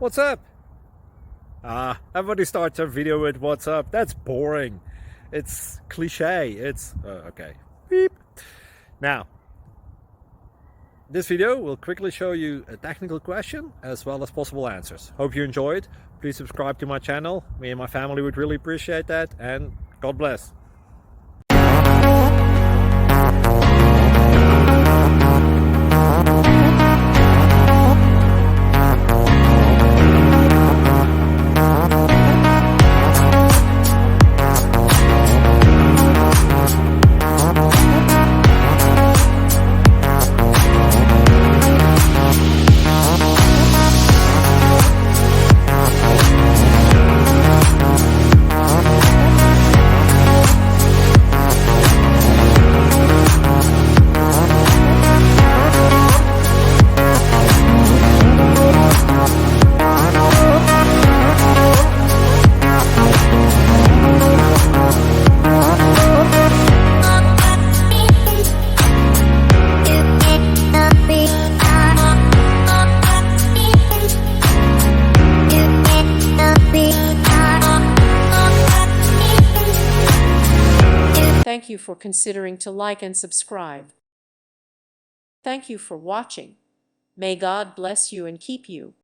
What's up? Everybody starts a video with what's up. That's boring. It's cliche. It's okay. Beep. Now, this video will quickly show you a technical question as well as possible answers. Hope you enjoyed. Please subscribe to my channel. Me and my family would really appreciate that, and God bless. Thank you for considering to like and subscribe. Thank you for watching. May God bless you and keep you.